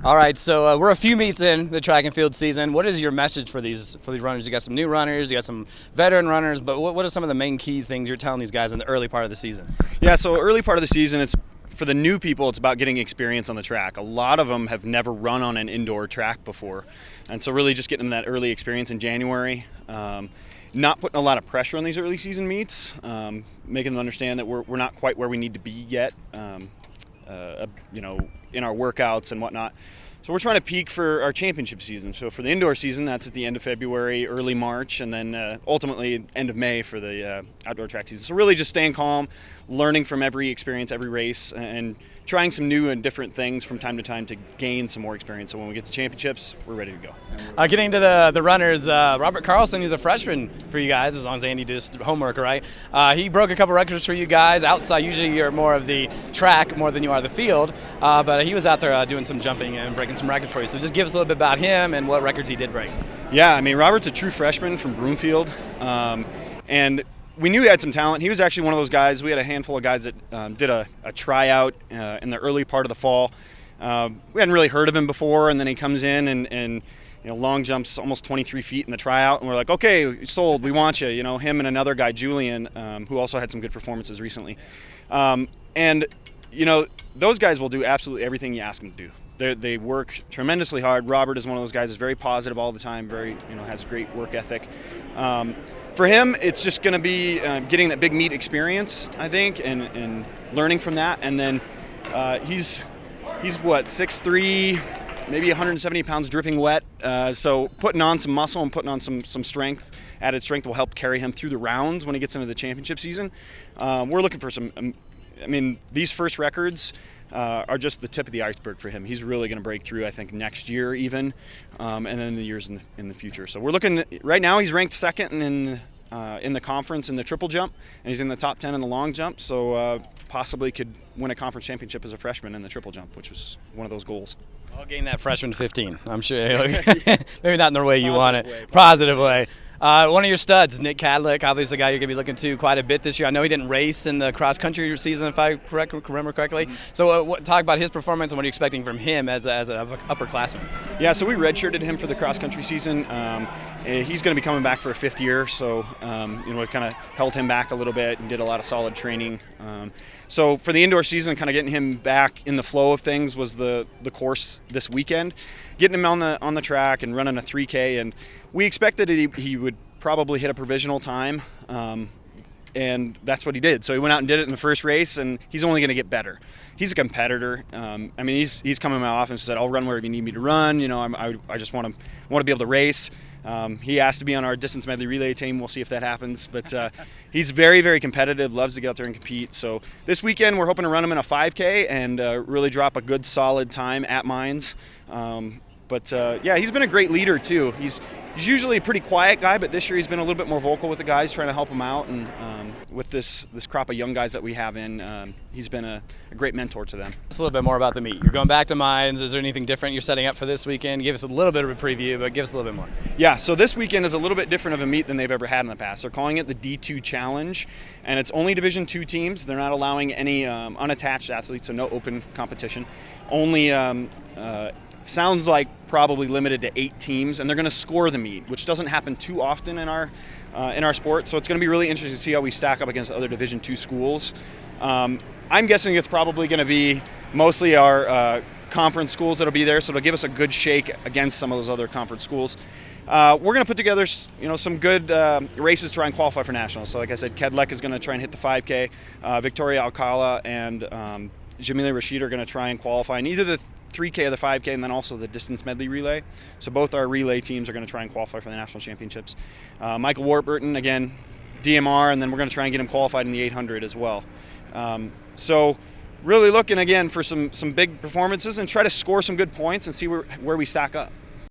All right, so we're a few meets in the track and field season. What is your message for these runners? You got some new runners, you got some veteran runners, but what are some of the main key things you're telling these guys in the early part of the season? Yeah, so early part of the season, it's for the new people, it's about getting experience on the track. A lot of them have never run on an indoor track before, and so really just getting them that early experience in January. Not putting a lot of pressure on these early season meets, making them understand that we're not quite where we need to be yet, in our workouts and whatnot. So we're trying to peak for our championship season. So for the indoor season, that's at the end of February, early March, and then ultimately end of May for the outdoor track season. So really just staying calm, learning from every experience, every race, and trying some new and different things from time to time to gain some more experience. So when we get to championships, we're ready to go. Getting to the runners, Robert Carlson is a freshman for you guys, as long as Andy did his homework, right? He broke a couple records for you guys outside. Usually you're more of the track more than you are the field, but he was out there doing some jumping and breaking some records for you. So just give us a little bit about him and what records he did break. Yeah, I mean, Robert's a true freshman from Broomfield, and we knew he had some talent. He was actually one of those guys. We had a handful of guys that did a tryout in the early part of the fall. We hadn't really heard of him before, and then he comes in and long jumps almost 23 feet in the tryout, and we're like, okay, sold, we want you. Him and another guy, Julian, who also had some good performances recently. Those guys will do absolutely everything you ask them to do. They work tremendously hard. Robert is one of those guys that's very positive all the time, has a great work ethic. For him, it's just going to be getting that big meet experience, I think, and learning from that. And then he's what, 6'3", maybe 170 pounds dripping wet. So putting on some muscle and putting on some strength, added strength, will help carry him through the rounds when he gets into the championship season. We're looking for some, these first records are just the tip of the iceberg for him. He's really going to break through, I think, next year even, and then the years in the future. So we're looking right now. He's ranked second in the conference in the triple jump, and he's in the top 10 in the long jump. So possibly could win a conference championship as a freshman in the triple jump, which was one of those goals. I'll gain that freshman 15. I'm sure. Maybe not in the way you want it. Positive way. One of your studs, Nick Cadlick, obviously a guy you're going to be looking to quite a bit this year. I know he didn't race in the cross-country season, if I remember correctly. Mm-hmm. So talk about his performance and what are you expecting from him as an upperclassman? Yeah, so we redshirted him for the cross-country season. He's going to be coming back for a fifth year, so we kind of held him back a little bit and did a lot of solid training. So for the indoor season, kind of getting him back in the flow of things was the course this weekend. Getting him on the track and running a 3K, and we expected he would probably hit a provisional time, and that's what he did. So he went out and did it in the first race, and he's only going to get better. He's a competitor. He's come in my office and said, "I'll run wherever you need me to run. I just want to be able to race." He asked to be on our distance medley relay team. We'll see if that happens. But he's very, very competitive, loves to get out there and compete. So this weekend we're hoping to run him in a 5K and really drop a good solid time at Mines. He's been a great leader too. He's usually a pretty quiet guy, but this year he's been a little bit more vocal with the guys, trying to help them out. And with this crop of young guys that we have he's been a great mentor to them. Just a little bit more about the meet. You're going back to Mines. Is there anything different you're setting up for this weekend? Give us a little bit of a preview, but give us a little bit more. Yeah, so this weekend is a little bit different of a meet than they've ever had in the past. They're calling it the D2 Challenge, and it's only Division II teams. They're not allowing any unattached athletes, so no open competition. Only sounds like probably limited to 8 teams, and they're going to score the meet, which doesn't happen too often in our sport. So it's going to be really interesting to see how we stack up against other Division II schools. I'm guessing it's probably going to be mostly our conference schools that'll be there, so it'll give us a good shake against some of those other conference schools. We're going to put together some good races to try and qualify for nationals. So like I said, Kedlek is going to try and hit the 5K. Victoria Alcala and Jamila Rashid are going to try and qualify in either the 3K or the 5K, and then also the distance medley relay. So both our relay teams are going to try and qualify for the national championships. Michael Warburton, again, DMR, and then we're going to try and get him qualified in the 800 as well. So really looking, again, for some big performances and try to score some good points and see where we stack up.